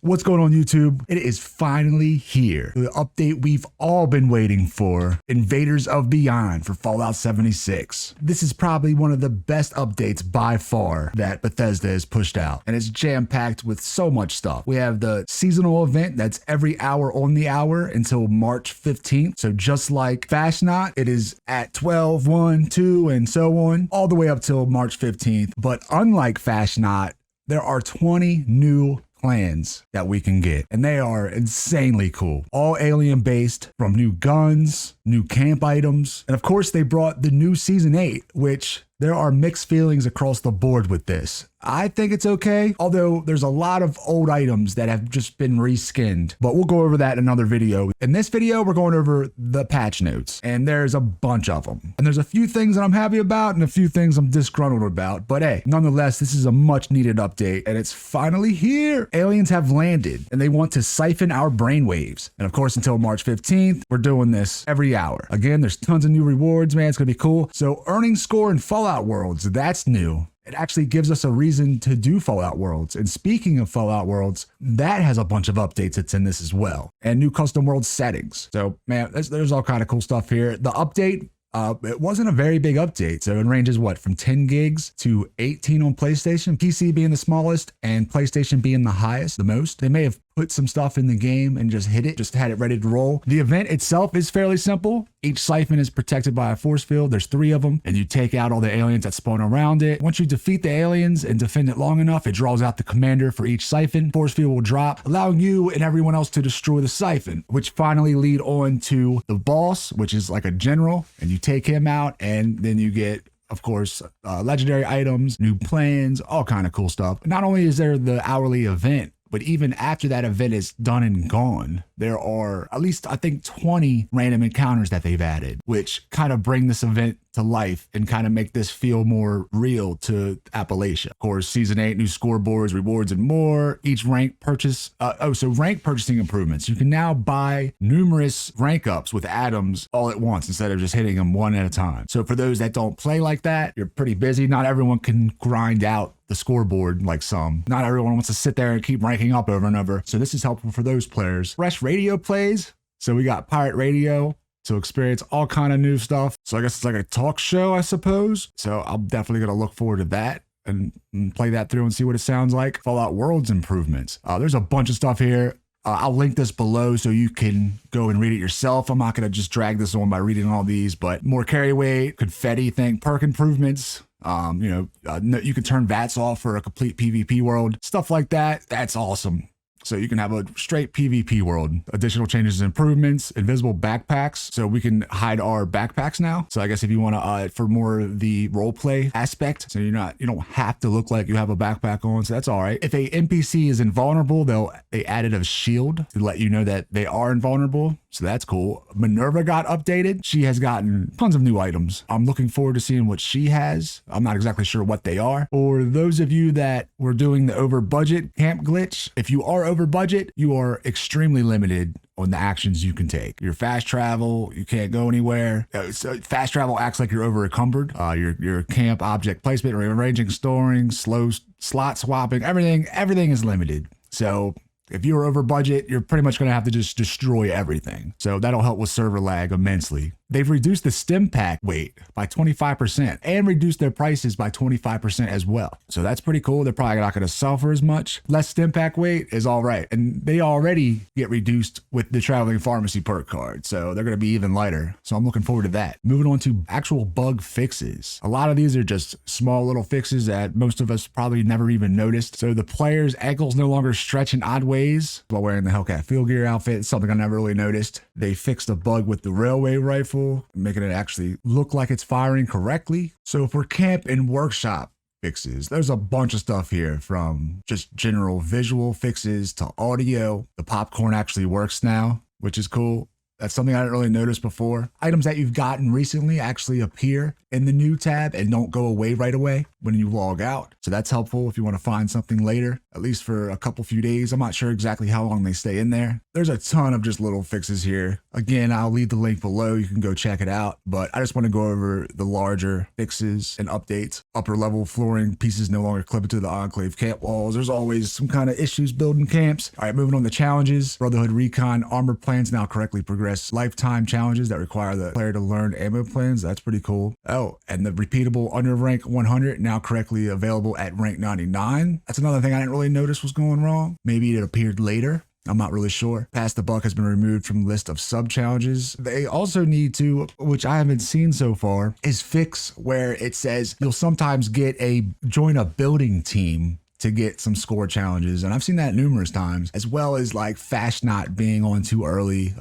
What's going on, YouTube? It is finally here. The update we've all been waiting for. Invaders of Beyond for Fallout 76. This is probably one of the best updates by far that Bethesda has pushed out. And it's jam-packed with so much stuff. We have the seasonal event that's every hour on the hour until March 15th. So just like Fashnacht, it is at 12, 1, 2, and so on, all the way up till March 15th. But unlike Fashnacht, there are 20 new plans that we can get, and they are insanely cool. All alien based, from new guns, new camp items, and of course they brought the new Season 8, which there are mixed feelings across the board with this. I think it's okay, although there's a lot of old items that have just been reskinned, but we'll go over that in another video. In this video, we're going over the patch notes, and there's a bunch of them. And there's a few things that I'm happy about and a few things I'm disgruntled about, but hey, nonetheless, this is a much needed update, and it's finally here. Aliens have landed, and they want to siphon our brainwaves. And of course, until March 15th, we're doing this every hour. Again, there's tons of new rewards, man. It's gonna be cool. So earning score in Fallout Worlds, that's new. It actually gives us a reason to do Fallout Worlds. And speaking of Fallout Worlds, that has a bunch of updates that's in this as well. And new custom world settings. So, man, there's all kind of cool stuff here. The update, it wasn't a very big update. So it ranges, what, from 10 gigs to 18 on PlayStation, PC being the smallest and PlayStation being the highest, the most. They may have put some stuff in the game and just hit it, just had it ready to roll. The event itself is fairly simple. Each siphon is protected by a force field. There's 3 of them, and you take out all the aliens that spawn around it. Once you defeat the aliens and defend it long enough, it draws out the commander for each siphon. Force field will drop, allowing you and everyone else to destroy the siphon, which finally lead on to the boss, which is like a general, and you take him out, and then you get, of course, legendary items, new plans, all kind of cool stuff. Not only is there the hourly event, but even after that event is done and gone, there are at least, I think, 20 random encounters that they've added, which kind of bring this event to life and kind of make this feel more real to Appalachia. Of course, Season 8, new scoreboards, rewards, and more. Each rank purchase, so rank purchasing improvements. You can now buy numerous rank ups with atoms all at once instead of just hitting them one at a time. So for those that don't play like that, you're pretty busy. Not everyone can grind out the scoreboard like some. Not everyone wants to sit there and keep ranking up over and over. So this is helpful for those players. Fresh radio plays. So we got pirate radio to experience all kind of new stuff. So I guess it's like a talk show, I suppose. So I'm definitely going to look forward to that and play that through and see what it sounds like. Fallout Worlds improvements. There's a bunch of stuff here. I'll link this below so you can go and read it yourself. I'm not going to just drag this on by reading all these, but more carry weight, confetti thing, perk improvements. You can turn VATS off for a complete PvP world, stuff like that. That's awesome. So you can have a straight PvP world. Additional changes and improvements, invisible backpacks. So we can hide our backpacks now. So I guess if you want to, for more of the roleplay aspect, so you don't have to look like you have a backpack on. So that's all right. If a NPC is invulnerable, they added a shield to let you know that they are invulnerable. So that's cool. Minerva got updated. She has gotten tons of new items. I'm looking forward to seeing what she has. I'm not exactly sure what they are. For those of you that were doing the over budget camp glitch, if you are over budget, you are extremely limited on the actions you can take. Your fast travel, you can't go anywhere. So fast travel acts like you're over encumbered. Your camp object placement, rearranging, storing, slow slot swapping, everything is limited. So if you're over budget, you're pretty much going to have to just destroy everything. So that'll help with server lag immensely. They've reduced the stim pack weight by 25% and reduced their prices by 25% as well. So that's pretty cool. They're probably not going to sell for as much. Less stim pack weight is all right. And they already get reduced with the traveling pharmacy perk card. So they're going to be even lighter. So I'm looking forward to that. Moving on to actual bug fixes. A lot of these are just small little fixes that most of us probably never even noticed. So the player's ankles no longer stretch in odd ways while wearing the Hellcat field gear outfit. It's something I never really noticed. They fixed a bug with the railway rifle, making it actually look like it's firing correctly. So for camp and workshop fixes, there's a bunch of stuff here, from just general visual fixes to audio. The popcorn actually works now, which is cool. That's something I didn't really notice before. Items that you've gotten recently actually appear in the new tab and don't go away right away when you log out. So that's helpful if you want to find something later. at least for a couple few days. I'm not sure exactly how long they stay in there. There's a ton of just little fixes here. Again, I'll leave the link below. You can go check it out. But I just want to go over the larger fixes and updates. Upper level flooring pieces no longer clip to the Enclave camp walls. There's always some kind of issues building camps. All right, moving on to challenges. Brotherhood Recon armor plans now correctly progress lifetime challenges that require the player to learn ammo plans. That's pretty cool. Oh, and the repeatable under rank 100 now correctly available at rank 99. That's another thing I didn't really notice was going wrong. Maybe it appeared later. I'm not really sure. Pass the Buck has been removed from the list of sub challenges. They also need to, which I haven't seen so far, is fix where it says you'll sometimes get a join a building team to get some score challenges. And I've seen that numerous times, as well as like Fashnot being on too early,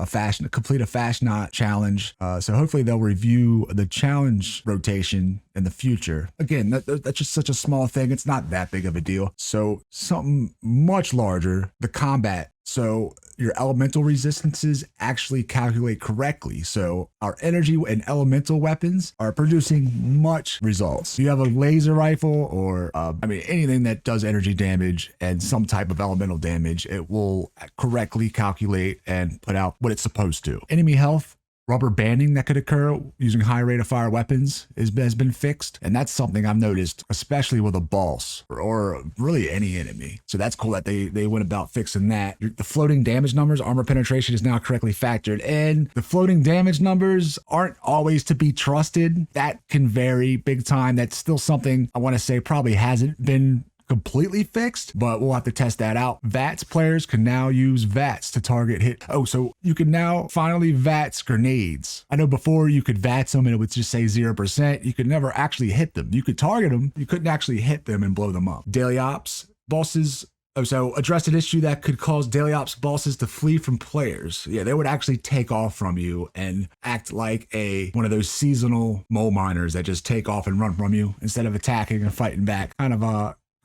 complete a Fashnot challenge. So hopefully they'll review the challenge rotation in the future. Again, that's just such a small thing. It's not that big of a deal. So something much larger, the combat. So your elemental resistances actually calculate correctly. So our energy and elemental weapons are producing much results. You have a laser rifle or anything that does energy damage and some type of elemental damage, it will correctly calculate and put out what it's supposed to. Enemy health, rubber banding that could occur using high rate of fire weapons has been fixed. And that's something I've noticed, especially with a boss or really any enemy. So that's cool that they went about fixing that. The floating damage numbers, armor penetration is now correctly factored in. The floating damage numbers aren't always to be trusted. That can vary big time. That's still something I want to say probably hasn't been completely fixed, but we'll have to test that out. VATS players can now use VATS to target hit. Oh, so you can now finally VATS grenades. I know before you could VATS them and it would just say 0%. You could never actually hit them. You could target them. You couldn't actually hit them and blow them up. Daily ops bosses. Oh, so addressed an issue that could cause daily ops bosses to flee from players. Yeah, they would actually take off from you and act like one of those seasonal mole miners that just take off and run from you instead of attacking and fighting back.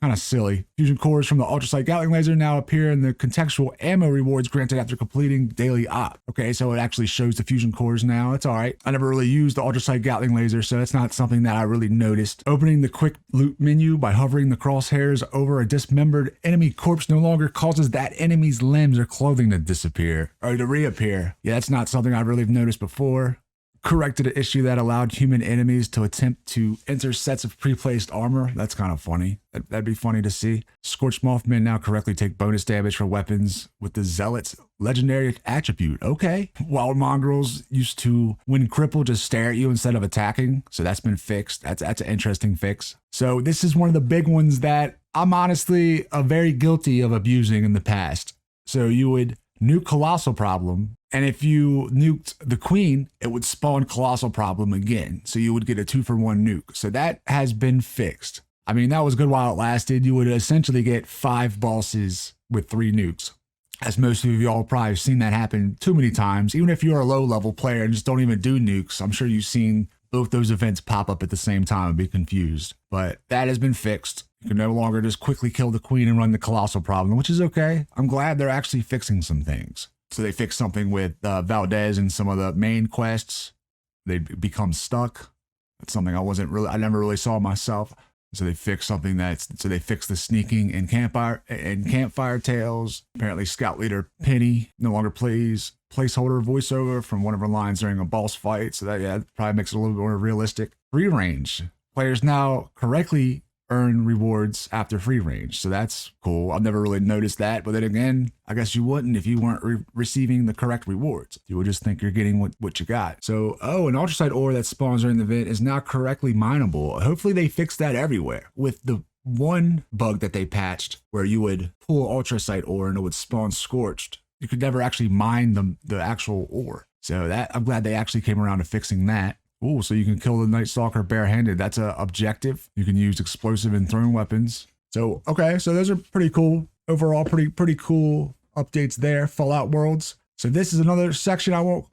Kind of silly. Fusion cores from the ultrasight Gatling laser now appear in the contextual ammo rewards granted after completing daily op. Okay, so it actually shows the fusion cores now. It's all right. I never really used the ultrasight Gatling laser, so that's not something that I really noticed. Opening the quick loot menu by hovering the crosshairs over a dismembered enemy corpse no longer causes that enemy's limbs or clothing to disappear or to reappear. Yeah, that's not something I really noticed before. Corrected an issue that allowed human enemies to attempt to enter sets of pre-placed armor. That's kind of funny. That'd be funny to see. Scorched Mothman now correctly take bonus damage for weapons with the Zealot's legendary attribute. Okay. Wild Mongrels used to, when crippled, just stare at you instead of attacking. So that's been fixed. That's an interesting fix. So this is one of the big ones that I'm honestly very guilty of abusing in the past. So you would nuke Colossal Problem, and if you nuked the Queen, it would spawn Colossal Problem again. So you would get a 2-for-1 nuke. So that has been fixed. I mean, that was good while it lasted. You would essentially get 5 bosses with 3 nukes. As most of y'all probably have seen that happen too many times. Even if you're a low-level player and just don't even do nukes, I'm sure you've seen both those events pop up at the same time and be confused. But that has been fixed. You can no longer just quickly kill the Queen and run the Colossal Problem, which is okay. I'm glad they're actually fixing some things. So they fixed something with Valdez and some of the main quests. They become stuck. That's something I never really saw myself. So they fixed something so they fixed the sneaking and campfire tales. Apparently Scout Leader Penny no longer plays placeholder voiceover from one of her lines during a boss fight. So that probably makes it a little bit more realistic. Free range. Players now correctly earn rewards after free range. So that's cool. I've never really noticed that. But then again, I guess you wouldn't if you weren't receiving the correct rewards. You would just think you're getting what you got. So, an ultrasight ore that spawns during the event is now correctly mineable. Hopefully they fix that everywhere. With the one bug that they patched where you would pull ultrasight ore and it would spawn scorched, you could never actually mine the actual ore. So I'm glad they actually came around to fixing that. Oh, so you can kill the Night Stalker barehanded. That's an objective. You can use explosive and thrown weapons. So, okay, so those are pretty cool. Overall, pretty cool updates there. Fallout Worlds. So this is another section I won't,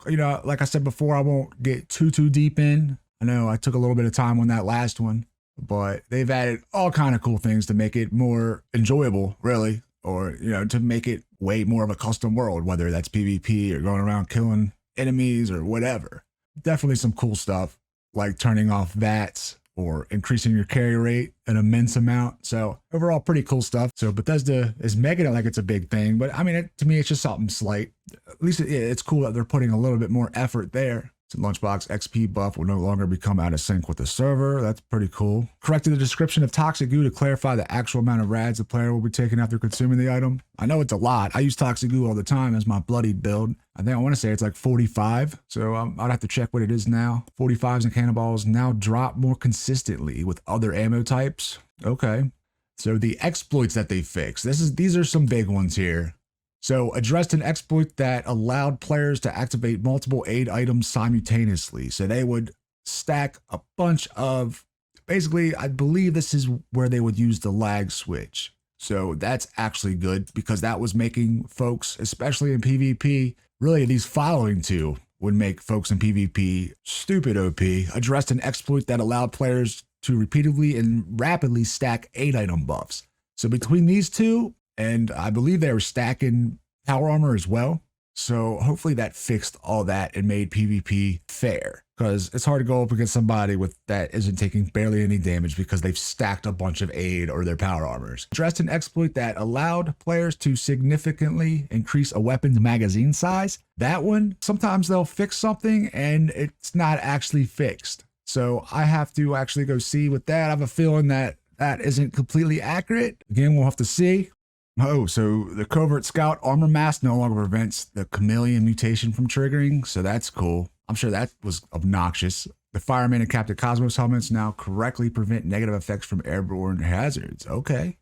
like I said before, I won't get too deep in. I know I took a little bit of time on that last one, but they've added all kind of cool things to make it more enjoyable, really, or, to make it way more of a custom world, whether that's PvP or going around killing enemies or whatever. Definitely some cool stuff, like turning off VATS or increasing your carry rate an immense amount. So overall, pretty cool stuff. So Bethesda is making it like it's a big thing, but I mean, to me, it's just something slight. At least it's cool that they're putting a little bit more effort there. So Lunchbox XP buff will no longer become out of sync with the server. That's pretty cool. Corrected the description of toxic goo to clarify the actual amount of rads the player will be taking after consuming the item. I know it's a lot. I use toxic goo all the time as my Bloodied build. I want to say it's like 45. So I'd have to check what it is now. 45s and cannonballs now drop more consistently with other ammo types. Okay. So the exploits that they fixed. These are some big ones here. So addressed an exploit that allowed players to activate multiple aid items simultaneously. So they would stack a bunch of, basically, I believe this is where they would use the lag switch. So that's actually good because that was making folks, especially in PvP, really these following two would make folks in PvP stupid OP. Addressed an exploit that allowed players to repeatedly and rapidly stack aid item buffs. So between these two, and I believe they were stacking power armor as well. So hopefully that fixed all that and made PvP fair, because it's hard to go up against somebody that isn't taking barely any damage because they've stacked a bunch of aid or their power armors. Addressed an exploit that allowed players to significantly increase a weapon's magazine size. That one, sometimes they'll fix something and it's not actually fixed. So I have to actually go see with that. I have a feeling that isn't completely accurate. Again, we'll have to see. Oh, so the Covert Scout armor mask no longer prevents the chameleon mutation from triggering, so that's cool. I'm sure that was obnoxious. The Fireman and Captain Cosmos helmets now correctly prevent negative effects from airborne hazards. Okay.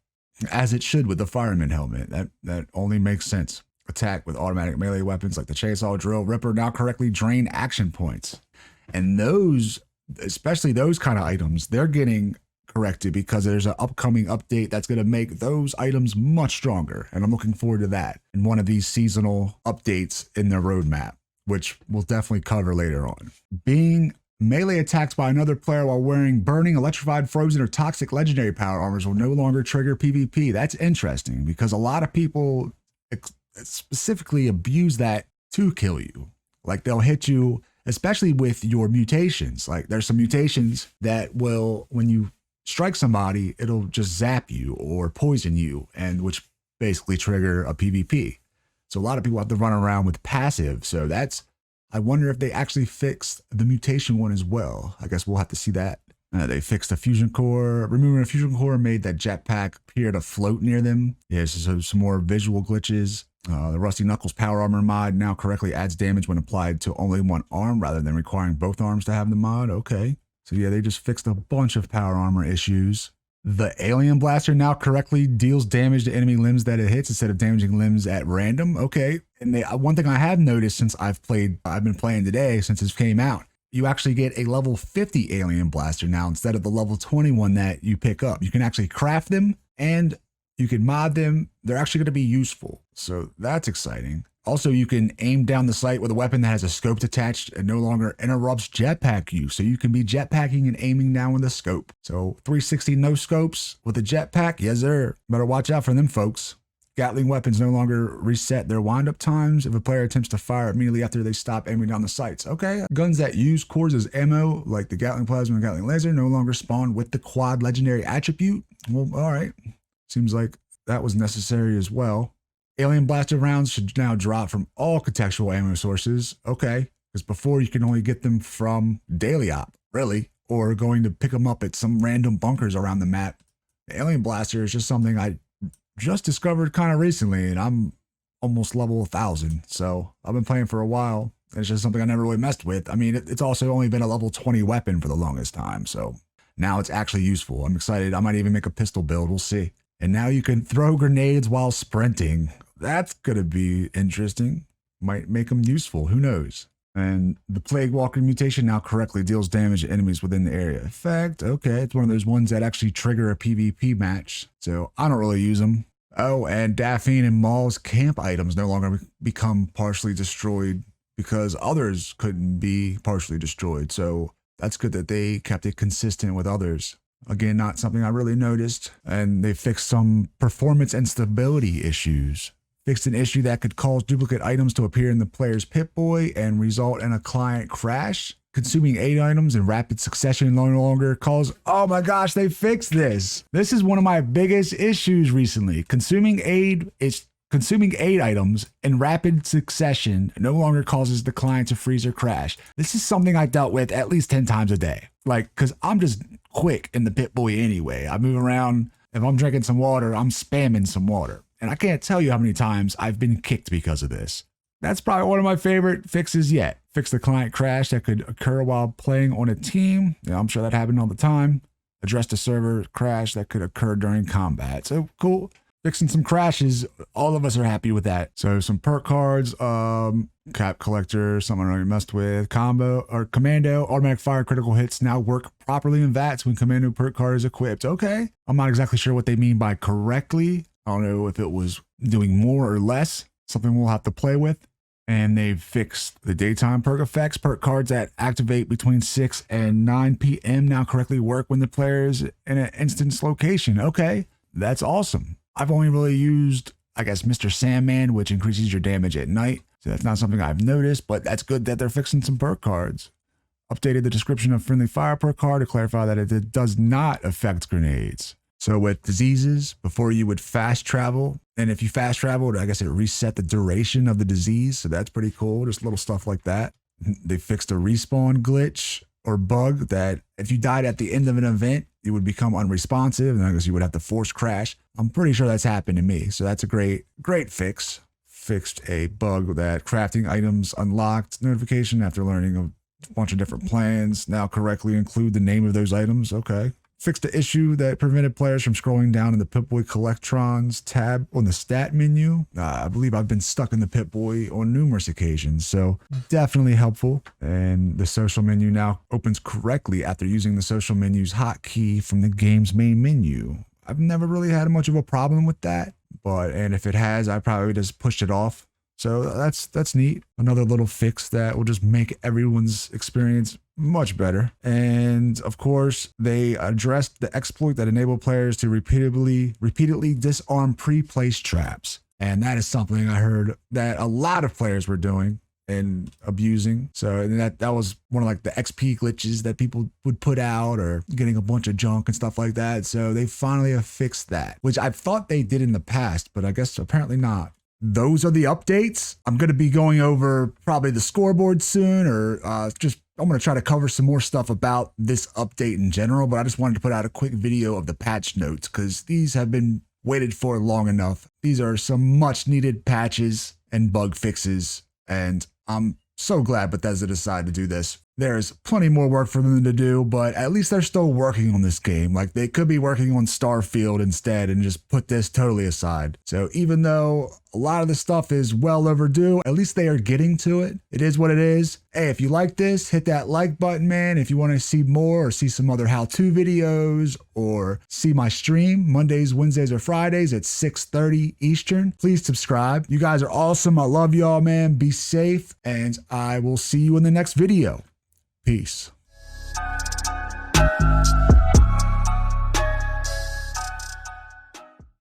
As it should with the Fireman helmet. That only makes sense. Attack with automatic melee weapons like the Chainsaw, Drill, Ripper now correctly drain action points. And those, especially those kind of items, they're getting corrected because there's an upcoming update that's going to make those items much stronger, and I'm looking forward to that in one of these seasonal updates in their roadmap, which we'll definitely cover later on. Being melee attacks by another player while wearing burning, electrified, frozen, or toxic legendary power armors will no longer trigger PvP. That's interesting because a lot of people specifically abuse that to kill you. Like they'll hit you, especially with your mutations. Like there's some mutations that will, when you strike somebody, it'll just zap you or poison you, and which basically trigger a PvP. So a lot of people have to run around with passive. So I wonder if they actually fixed the mutation one as well. I guess we'll have to see that. They fixed the fusion core. Removing a fusion core made that jetpack appear to float near them. Yeah, so some more visual glitches. The Rusty Knuckles power armor mod now correctly adds damage when applied to only one arm rather than requiring both arms to have the mod. Okay. So yeah, they just fixed a bunch of power armor issues. The Alien Blaster now correctly deals damage to enemy limbs that it hits instead of damaging limbs at random. Okay. And one thing I have noticed since I've been playing today, since it came out, you actually get a level 50 Alien Blaster now instead of the level 21 that you pick up. You can actually craft them and you can mod them. They're actually going to be useful. So that's exciting. Also, you can aim down the sight with a weapon that has a scope attached and no longer interrupts jetpack use. So you can be jetpacking and aiming down with a scope. So 360 no scopes with a jetpack. Yes, sir. Better watch out for them, folks. Gatling weapons no longer reset their windup times if a player attempts to fire immediately after they stop aiming down the sights. Okay. Guns that use cores as ammo, like the Gatling Plasma and Gatling Laser, no longer spawn with the quad legendary attribute. Well, all right. Seems like that was necessary as well. Alien Blaster rounds should now drop from all contextual ammo sources. Okay. Because before you can only get them from Daily Op, really, or going to pick them up at some random bunkers around the map. The Alien Blaster is just something I just discovered kind of recently, and I'm almost level 1000. So I've been playing for a while. It's just something I never really messed with. I mean, it's also only been a level 20 weapon for the longest time. So now it's actually useful. I'm excited. I might even make a pistol build. We'll see. And now you can throw grenades while sprinting. That's going to be interesting. Might make them useful. Who knows? And the Plague Walker mutation now correctly deals damage to enemies within the area effect. Okay, it's one of those ones that actually trigger a PvP match. So I don't really use them. Oh, and Daphne and Maul's camp items no longer become partially destroyed because others couldn't be partially destroyed. So that's good that they kept it consistent with others. Again, not something I really noticed. And they fixed some performance and stability issues. Fixed an issue that could cause duplicate items to appear in the player's Pip-Boy and result in a client crash. Consuming 8 items in rapid succession no longer cause... Oh my gosh, they fixed this. This is one of my biggest issues recently. Consuming 8 items in rapid succession no longer causes the client to freeze or crash. This is something I dealt with at least 10 times a day. Like, because I'm just quick in the Pip-Boy anyway. I move around. If I'm drinking some water, I'm spamming some water. And I can't tell you how many times I've been kicked because of this. That's probably one of my favorite fixes yet. Fix the client crash that could occur while playing on a team. Yeah, I'm sure that happened all the time. Address the server crash that could occur during combat. So cool. Fixing some crashes. All of us are happy with that. So some perk cards, cap collector, something I already messed with. Commando, automatic fire critical hits now work properly in VATS when Commando perk card is equipped. Okay. I'm not exactly sure what they mean by correctly. I don't know if it was doing more or less. Something we'll have to play with. And they've fixed the daytime perk effects. Perk cards that activate between 6 and 9 p.m. now correctly work when the player is in an instance location. Okay, that's awesome. I've only really used, I guess, Mr. Sandman, which increases your damage at night. So that's not something I've noticed, but that's good that they're fixing some perk cards. Updated the description of friendly fire perk card to clarify that it does not affect grenades. So with diseases, before you would fast travel, and if you fast traveled, I guess it reset the duration of the disease. So that's pretty cool. Just little stuff like that. They fixed a respawn glitch or bug that if you died at the end of an event, you would become unresponsive, and I guess you would have to force crash. I'm pretty sure that's happened to me. So that's a great fix. Fixed a bug that crafting items unlocked notification after learning a bunch of different plans now correctly include the name of those items. Okay. Fixed the issue that prevented players from scrolling down in the Pip-Boy Collectrons tab on the stat menu. I believe I've been stuck in the Pip-Boy on numerous occasions, so definitely helpful. And the social menu now opens correctly after using the social menu's hotkey from the game's main menu. I've never really had much of a problem with that, and if it has, I probably just pushed it off. So that's neat. Another little fix that will just make everyone's experience much better. And of course, they addressed the exploit that enabled players to repeatedly disarm pre-placed traps. And that is something I heard that a lot of players were doing and abusing. So that was one of like the XP glitches that people would put out, or getting a bunch of junk and stuff like that. So they finally have fixed that, which I thought they did in the past, but I guess apparently not. Those are the updates. I'm going to be going over probably the scoreboard soon, or I'm going to try to cover some more stuff about this update in general, but I just wanted to put out a quick video of the patch notes because these have been waited for long enough. These are some much needed patches and bug fixes, and I'm so glad Bethesda decided to do this. There's plenty more work for them to do, but at least they're still working on this game. Like, they could be working on Starfield instead and just put this totally aside. So even though a lot of the stuff is well overdue, at least they are getting to it. It is what it is. Hey, if you like this, hit that like button, man. If you want to see more or see some other how-to videos or see my stream Mondays, Wednesdays, or Fridays at 6:30 Eastern, please subscribe. You guys are awesome. I love y'all, man. Be safe, and I will see you in the next video. Peace.